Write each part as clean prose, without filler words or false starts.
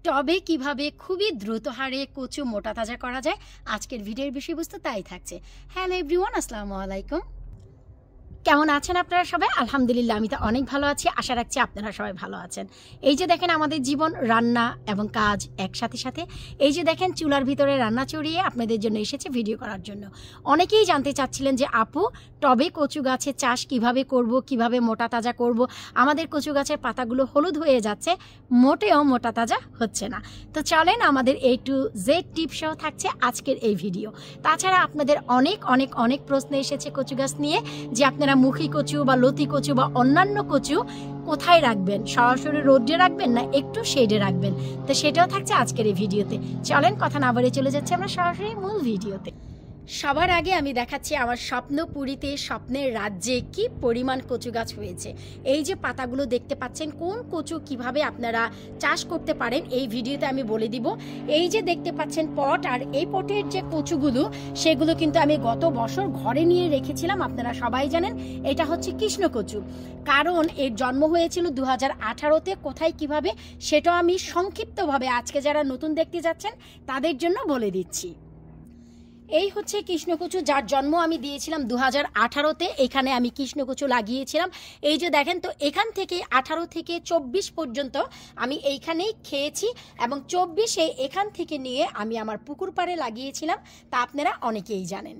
টবে কিভাবে খুবই দ্রুত হারে কচু মোটা তাজা করা যায় আজকের ভিডিওর বিষয়বস্তু তাই থাকছে। হ্যালো এভরিওয়ান, আসসালামু আলাইকুম। কেমন আছেন আপনারা সবাই? আলহামদুলিল্লাহ আমি তো অনেক ভালো আছি, আশা রাখছি আপনারা সবাই ভালো আছেন। এই যে দেখেন আমাদের জীবন রান্না এবং কাজ একসাথে সাথে। এই যে দেখেন চুলার ভিতরে রান্না চড়িয়ে আপনাদের জন্য এসেছে ভিডিও করার জন্য। অনেকেই জানতে চাচ্ছিলেন যে আপু টবে কচু গাছের চাষ কিভাবে করব, কিভাবে মোটা তাজা করব। আমাদের কচু গাছের পাতাগুলো হলুদ হয়ে যাচ্ছে, মোটেও মোটা তাজা হচ্ছে না। তো চলেন আমাদের A to Z টিপ সহ থাকছে আজকের এই ভিডিও। তাছাড়া আপনাদের অনেক অনেক অনেক প্রশ্ন এসেছে কচু গাছ নিয়ে, যে আপনারা মুখী কচু বা লতি কচু বা অন্যান্য কচু কোথায় রাখবেন, সরাসরি রোদে রাখবেন না একটু শেডে রাখবেন। তো সেটাও থাকছে আজকের এই ভিডিওতে। চলেন কথা না বাড়িয়ে চলে যাচ্ছে আমরা সরাসরি মূল ভিডিওতে। সবার আগে আমি দেখাচ্ছি আমার স্বপ্নপুরীতে, স্বপ্নের রাজ্যে কি পরিমাণ কচু গাছ হয়েছে। এই যে পাতাগুলো দেখতে পাচ্ছেন, কোন কচু কিভাবে আপনারা চাষ করতে পারেন এই ভিডিওতে আমি বলে দিব। এই যে দেখতে পাচ্ছেন পট, আর এই পটের যে কচুগুলো সেগুলো কিন্তু আমি গত বছর ঘরে নিয়ে রেখেছিলাম। আপনারা সবাই জানেন এটা হচ্ছে কৃষ্ণ কচু, কারণ এর জন্ম হয়েছিল 2018-তে। কোথায় কিভাবে সেটাও আমি সংক্ষিপ্তভাবে আজকে যারা নতুন দেখতে যাচ্ছেন তাদের জন্য বলে দিচ্ছি। এই হচ্ছে কৃষ্ণকচু, যার জন্ম আমি দিয়েছিলাম 2018-তে। এখানে আমি কৃষ্ণকচু লাগিয়েছিলাম। এই যে দেখেন, তো এখান থেকে 18 থেকে 24 পর্যন্ত আমি এইখানেই খেয়েছি, এবং 24-এ এখান থেকে নিয়ে আমি আমার পুকুর পাড়ে লাগিয়েছিলাম। তা আপনারা অনেকেই জানেন।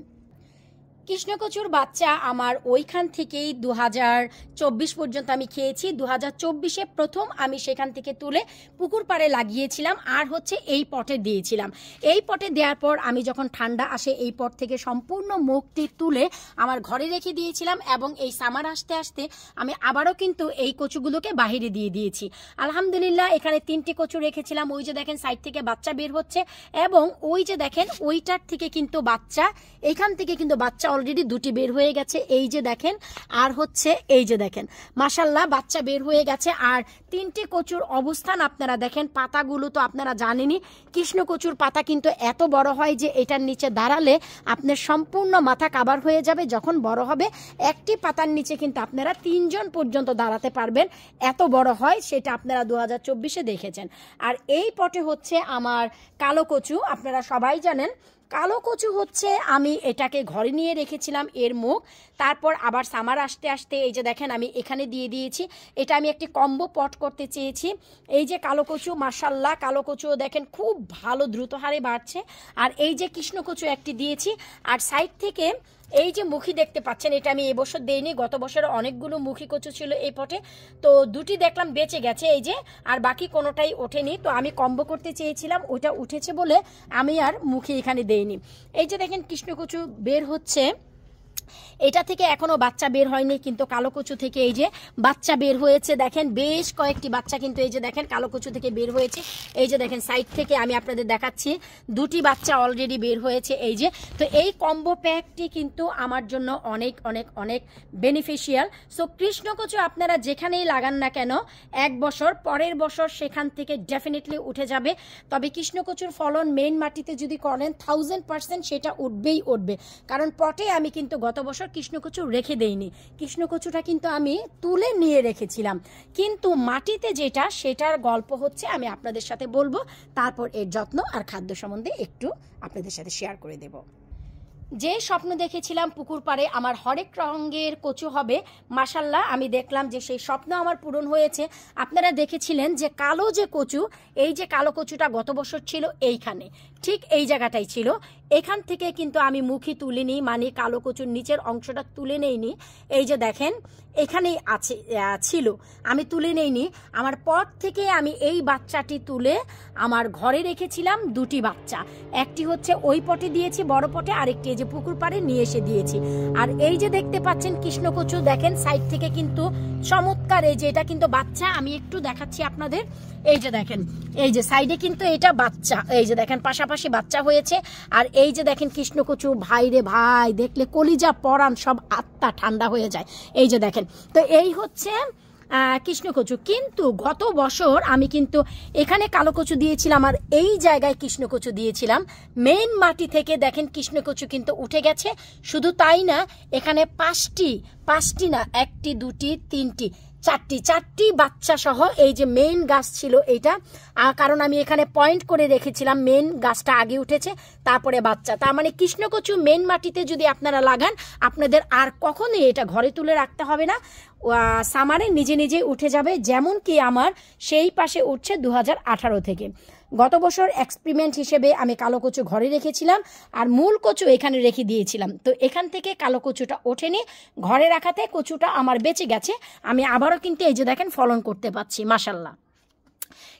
কৃষ্ণকচুর বাচ্চা আমার ওইখান থেকেই 2024 পর্যন্ত আমি খেয়েছি। 2024-এ প্রথম আমি সেখান থেকে তুলে পুকুর পাড়ে লাগিয়েছিলাম, আর হচ্ছে এই পটে দিয়েছিলাম। এই পটে দেওয়ার পর আমি যখন ঠান্ডা আসে এই পট থেকে সম্পূর্ণ মুখটি তুলে আমার ঘরে রেখে দিয়েছিলাম, এবং এই সামার আসতে আসতে আমি আবারও কিন্তু এই কচুগুলোকে বাহিরে দিয়ে দিয়েছি। আলহামদুলিল্লাহ এখানে 3টি কচু রেখেছিলাম। ওই যে দেখেন সাইড থেকে বাচ্চা বের হচ্ছে, এবং ওই যে দেখেন ওইটার থেকে কিন্তু বাচ্চা, এইখান থেকে কিন্তু বাচ্চা অলরেডি 2টি বের হয়ে গেছে। এই যে দেখেন, আর হচ্ছে এই যে দেখেন মাশাআল্লাহ বাচ্চা বের হয়ে গেছে। আর 3টি কচুর অবস্থান আপনারা দেখেন, পাতাগুলো তো আপনারা জানেনই, কৃষ্ণ কচুর পাতা কিন্তু এত বড় হয় যে এটার নিচে দাঁড়ালে আপনার সম্পূর্ণ মাথা কাভার হয়ে যাবে। যখন বড় হবে একটি পাতার নিচে কিন্তু আপনারা 3 জন পর্যন্ত দাঁড়াতে পারবেন, এত বড় হয়। সেটা আপনারা 2024-এ দেখেছেন। আর এই পটে হচ্ছে আমার কালো কচু, আপনারা সবাই জানেন কালো কচু হচ্ছে আমি এটাকে ঘরে নিয়ে রেখেছিলাম এর মুখ। তারপর আবার সামার আসতে আসতে এই যে দেখেন আমি এখানে দিয়ে দিয়েছি। এটা আমি একটি কম্বো পট করতে চেয়েছি। এই যে কালো কচু, মাশাআল্লাহ কালো কচুও দেখেন খুব ভালো দ্রুত হারে বাড়ছে। আর এই যে কৃষ্ণ কচু একটি দিয়েছি। আর সাইড থেকে এই যে মুখী দেখতে পাচ্ছেন, এটা আমি এবছর দেইনি, গত বছর অনেকগুলো মুখী কচু ছিল এই পটে। তো 2টি দেখলাম বেঁচে গেছে এই যে, আর বাকি কোনোটাই ওঠেনি। তো আমি কম্বো করতে চেয়েছিলাম, ওটা উঠেছে বলে আমি আর মুখী এখানে দেইনি। এই যে দেখেন কৃষ্ণ কচু বের হচ্ছে, এটা থেকে এখনো বাচ্চা বের হয়নি, কিন্তু কালো কচু থেকে এই যে বাচ্চা বের হয়েছে। দেখেন বেশ কয়েকটি বাচ্চা কিন্তু এই যে দেখেন কালো কচু থেকে বের হয়েছে। এই যে দেখেন সাইড থেকে আমি আপনাদের দেখাচ্ছি 2টি বাচ্চা অলরেডি বের হয়েছে এই যে। তো এই কম্বো প্যাকটি কিন্তু আমার জন্য অনেক অনেক অনেক বেনিফিশিয়াল। সো কৃষ্ণ কচু আপনারা যেখানেই লাগান না কেন, 1 বছর পরের বছর সেখান থেকে ডেফিনেটলি উঠে যাবে। তবে কৃষ্ণ কচুর ফলন মেইন মাটিতে যদি করেন 1000% সেটা উঠবেই উঠবে, কারণ পটে আমি কিন্তু গত বছর কৃষ্ণকচু রেখে দেইনি। কৃষ্ণকচুটা কিন্তু আমি তুলে নিয়ে রেখেছিলাম, কিন্তু মাটিতে যেটা সেটার গল্প হচ্ছে আমি আপনাদের সাথে বলবো। তারপর এর যত্ন আর খাদ্য সম্বন্ধে একটু আপনাদের সাথে শেয়ার করে দেব। যে স্বপ্ন দেখেছিলাম পুকুর পাড়ে আমার হরেক রঙের কচু হবে, মাশাআল্লাহ আমি দেখলাম যে সেই স্বপ্ন আমার পূরণ হয়েছে। আপনারা দেখেছিলেন যে কালো যে কচু, এই যে কালো কচুটা গত বছর ছিল এইখানে, ঠিক এই জায়গাটাই ছিল। এখান থেকে কিন্তু আমি মুখী তুলিনি, মানে কালো কচুর নিচের অংশটা তুলে নেইনি। এই যে দেখেন এখানেই আছে ছিল, আমি তুলে নেইনি। আমার পট থেকে আমি এই বাচ্চাটি তুলে আমার ঘরে রেখেছিলাম 2টি বাচ্চা। একটি হচ্ছে ওই পটে দিয়েছি বড় পটে, আরেকটি এই যে পুকুর পাড়ে নিয়ে এসে দিয়েছি। আর এই যে দেখতে পাচ্ছেন কৃষ্ণ কচু দেখেন সাইড থেকে কিন্তু চমৎকার, এই যে এটা কিন্তু বাচ্চা, আমি একটু দেখাচ্ছি আপনাদের। এই যে দেখেন এই যে সাইডে কিন্তু এটা বাচ্চা, এই যে দেখেন পাশাপাশি বাচ্চা হয়েছে। আর এই যে দেখেন কৃষ্ণ কচু, ভাই রে ভাই, দেখলে কলিজা পরাণ সব আত্মা ঠান্ডা হয়ে যায়। এই যে দেখেন, তো এই হচ্ছে কৃষ্ণ কচু। কিন্তু গত বছর আমি কিন্তু এখানে কালো কচু দিয়েছিলাম, আর এই জায়গায় কৃষ্ণ কচু দিয়েছিলাম। মেইন মাটি থেকে দেখেন কৃষ্ণ কচু কিন্তু উঠে গেছে। শুধু তাই না, এখানে 5টি না 1টি 2টি 3টি চারটি বাচ্চা সহ এই যে মেইন গাছ ছিল এইটা, কারণ আমি এখানে পয়েন্ট করে রেখেছিলাম মেইন গাছটা আগে উঠেছে তারপরে বাচ্চা। তার মানে কৃষ্ণকচু মেইন মাটিতে যদি আপনারা লাগান আপনাদের আর কখনোই এটা ঘরে তুলে রাখতে হবে না, সামারে নিজে নিজে উঠে যাবে। যেমন কি আমার সেই পাশে উঠছে 2018 থেকে। গত বছর এক্সপেরিমেন্ট হিসেবে আমি কালো কচু ঘরে রেখেছিলাম আর মূল কচু এখানে রেখে দিয়েছিলাম, তো এখান থেকে কালো কচুটা ওঠেনি, ঘরে রাখাতে কচুটা আমার বেঁচে গেছে। আমি আবারও কিন্তু এই যে দেখেন ফলন করতে পারছি মাশাল্লাহ।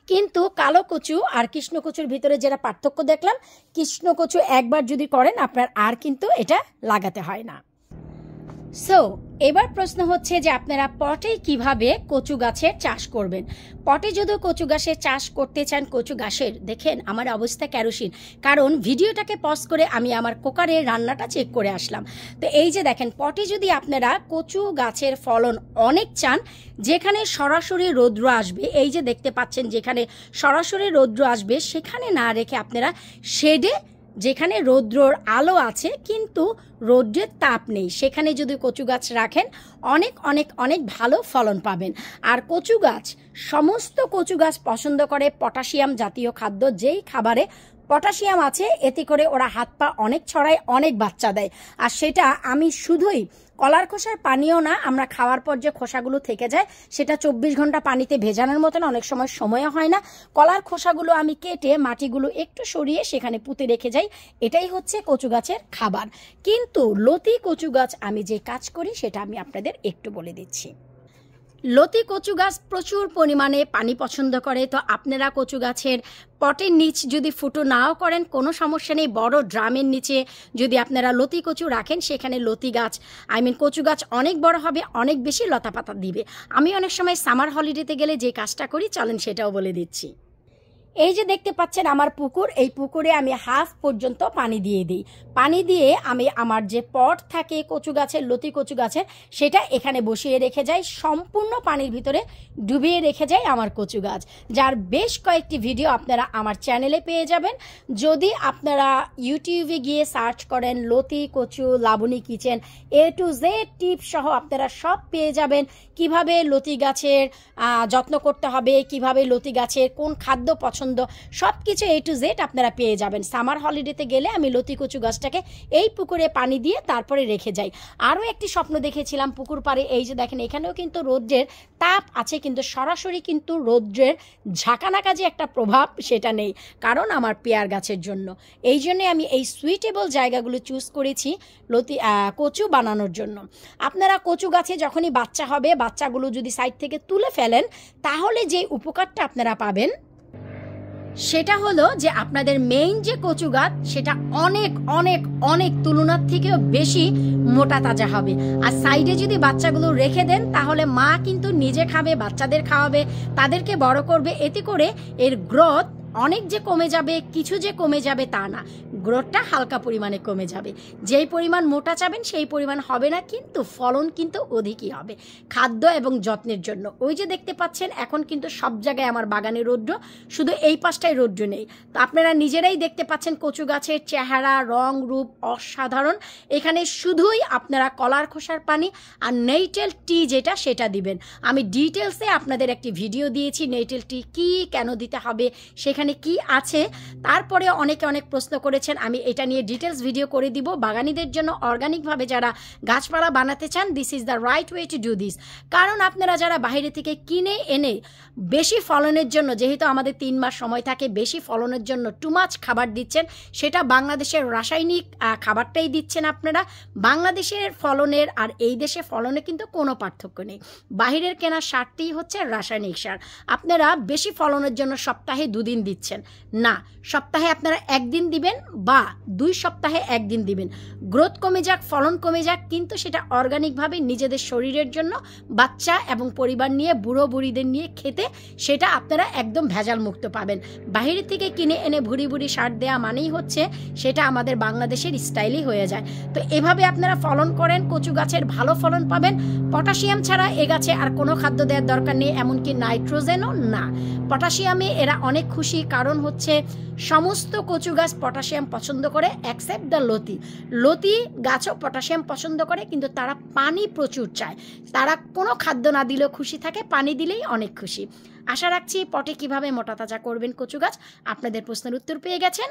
কিন্তু কালো কচু আর কৃষ্ণকচুর ভিতরে যেটা পার্থক্য দেখলাম, কৃষ্ণকচু একবার যদি করেন আপনার আর কিন্তু এটা লাগাতে হয় না। সো এবার প্রশ্ন হচ্ছে যে আপনারা পটে কিভাবে কচু গাছের চাষ করবেন। পটে যদি কচু গাছের চাষ করতে চান, কচু গাছের দেখেন আমার অবস্থা কেরোসিন, কারণ ভিডিওটাকে পজ করে আমি আমার কুকারের রান্নাটা চেক করে আসলাম। তো এই যে দেখেন পটে যদি আপনারা কচু গাছের ফলন অনেক চান, যেখানে সরাসরি রৌদ্র আসবে, এই যে দেখতে পাচ্ছেন যেখানে সরাসরি রৌদ্র আসবে সেখানে না রেখে আপনারা শেডে, যেখানে রৌদ্রর আলো আছে কিন্তু রৌদ্রের তাপ নেই, সেখানে যদি কচু গাছ রাখেন অনেক অনেক অনেক ভালো ফলন পাবেন। আর কচু গাছ, সমস্ত কচু গাছ পছন্দ করে পটাশিয়াম জাতীয় খাদ্য, যেই খাবারে পটাশিয়াম আছে এতে করে ওরা হাত পা অনেক ছড়ায়, অনেক বাচ্চা দেয়। আর সেটা আমি শুধুই কলার খোসার পানিও না, আমরা খাওয়ার পর যে খোসাগুলো থেকে যায় সেটা 24 ঘন্টা পানিতে ভেজানোর মতন অনেক সময় সময়ও হয় না, কলার খোসাগুলো আমি কেটে মাটিগুলো একটু সরিয়ে সেখানে পুঁতে রেখে যাই, এটাই হচ্ছে কচু গাছের খাবার। কিন্তু লতি কচু গাছ আমি যে কাজ করি সেটা আমি আপনাদের একটু বলে দিচ্ছি। লতি কচু গাছ প্রচুর পরিমাণে পানি পছন্দ করে, তো আপনারা কচু গাছের পটের নিচ যদি ফুটো নাও করেন কোনো সমস্যা নেই, বড় ড্রামের নিচে যদি আপনারা লতি কচু রাখেন সেখানে লতি গাছ কচু গাছ অনেক বড় হবে, অনেক বেশি লতা পাতা দিবে। আমি অনেক সময় সামার হলিডেতে গেলে যে কাজটা করি চলেন সেটাও বলে দিচ্ছি। এই যে দেখতে পাচ্ছেন আমার পুকুর, এই পুকুরে আমি হাফ পর্যন্ত পানি দিয়ে দিই। পানি দিয়ে আমি আমার যে পট থাকে কচু গাছের, লতি কচু গাছের, সেটা এখানে বসিয়ে রেখে যাই, সম্পূর্ণ পানির ভিতরে ডুবিয়ে রেখে যাই আমার কচু গাছ, যার বেশ কয়েকটি ভিডিও আপনারা আমার চ্যানেলে পেয়ে যাবেন। যদি আপনারা ইউটিউবে গিয়ে সার্চ করেন লতি কচু Laboni kitchen, A to Z tip সহ আপনারা সব পেয়ে যাবেন, কিভাবে লতি গাছের যত্ন করতে হবে, কিভাবে লতি গাছের কোন খাদ্য পছন্দ, সব কিছু A to Z আপনারা পেয়ে যাবেন। সামার হলিডেতে গেলে আমি লতি কচু গাছটাকে এই পুকুরে পানি দিয়ে তারপরে রেখে যাই। আরও একটি স্বপ্ন দেখেছিলাম পুকুর পাড়ে, এই যে দেখেন এখানেও কিন্তু রৌদ্রের তাপ আছে কিন্তু সরাসরি কিন্তু রৌদ্রের ঝাঁকানাকা যে একটা প্রভাব সেটা নেই, কারণ আমার পেয়ার গাছের জন্য। এই জন্যে আমি এই সুইটেবল জায়গাগুলো চুজ করেছি লতি কচু বানানোর জন্য। আপনারা কচু গাছে যখনই বাচ্চা হবে, বাচ্চাগুলো যদি সাইড থেকে তুলে ফেলেন তাহলে যে উপকারটা আপনারা পাবেন সেটা হলো যে আপনাদের মেইন যে কচু গাছ সেটা অনেক অনেক অনেক তুলনার থেকেও বেশি মোটা তাজা হবে। আর সাইডে যদি বাচ্চাগুলো রেখে দেন তাহলে মা কিন্তু নিজে খাবে, বাচ্চাদের খাওয়াবে, তাদেরকে বড় করবে, এতে করে এর গ্রোথ অনেক যে কমে যাবে, কিছু যে কমে যাবে তা না, গ্রোথটা হালকা পরিমাণে কমে যাবে। যেই পরিমাণ মোটা চাবেন সেই পরিমাণ হবে না, কিন্তু ফলন কিন্তু অধিকই হবে খাদ্য এবং যত্নের জন্য। ওই যে দেখতে পাচ্ছেন এখন কিন্তু সব জায়গায় আমার বাগানে রৌদ্র, শুধু এই পাশটায় রৌদ্র নেই। তো আপনারা নিজেরাই দেখতে পাচ্ছেন কচু গাছের চেহারা, রং, রূপ অসাধারণ। এখানে শুধুই আপনারা কলার খোসার পানি আর নেইটেল টি যেটা সেটা দিবেন। আমি ডিটেলসে আপনাদের একটি ভিডিও দিয়েছি নেইটেল টি কী কেন দিতে হবে, সেখানে কি আছে। তারপরে অনেকে অনেক প্রশ্ন করেছেন, আমি এটা নিয়ে ডিটেলস ভিডিও করে দিব। বাগানীদের জন্য অর্গানিকভাবে যারা গাছপালা বানাতে চান, this is the right way to do this. কারণ আপনারা যারা বাইরে থেকে কিনে এনে বেশি ফলনের জন্য, যেহেতু আমাদের 3 মাস সময় থাকে, বেশি ফলনের জন্য টু মাচ খাবার দিচ্ছেন, সেটা বাংলাদেশের রাসায়নিক খাবারটাই দিচ্ছেন আপনারা। বাংলাদেশের ফলনের আর এই দেশে ফলনে কিন্তু কোনো পার্থক্য নেই। বাহিরের কেনা সারটি হচ্ছে রাসায়নিক সার। আপনারা বেশি ফলনের জন্য সপ্তাহে 2 দিন দিচ্ছেন না, সপ্তাহে আপনারা 1 দিন দিবেন বা 2 সপ্তাহে 1 দিন দিবেন। গ্রোথ কমে যাক, ফলন কমে যাক, কিন্তু সেটা অর্গানিকভাবে নিজেদের শরীরের জন্য, বাচ্চা এবং পরিবার নিয়ে, বুড়ো বুড়িদের নিয়ে খেতে সেটা আপনারা একদম ভেজাল মুক্ত পাবেন। বাইরে থেকে কিনে এনে ভুড়ি ভুড়ি সার দেওয়া মানেই হচ্ছে সেটা আমাদের বাংলাদেশের স্টাইলই হয়ে যায়। তো এভাবে আপনারা ফলন করেন, কচু গাছের ভালো ফলন পাবেন। পটাশিয়াম ছাড়া এ গাছে আর কোনো খাদ্য দেওয়ার দরকার নেই, এমনকি নাইট্রোজেনও না। পটাশিয়ামে এরা অনেক খুশি, কারণ হচ্ছে সমস্ত কচু গাছ পটাশিয়াম পছন্দ করে অ্যাকসেপ্ট দ্য লতি। লতি গাছও পটাশিয়াম পছন্দ করে, কিন্তু তারা পানি প্রচুর চায়। তারা কোনো খাদ্য না দিলেও খুশি থাকে, পানি দিলেই অনেক খুশি। আশা রাখছি পটে কিভাবে মোটা তাজা করবেন কচু গাছ আপনাদের প্রশ্নের উত্তর পেয়ে গেছেন।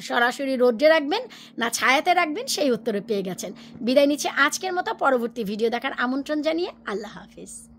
সরাসরি রোদ্রে রাখবেন না ছায়াতে রাখবেন সেই উত্তরে পেয়ে গেছেন। বিদায় নিচ্ছে আজকের মতো। পরবর্তী ভিডিও দেখার আমন্ত্রণ জানিয়ে আল্লাহ হাফিজ।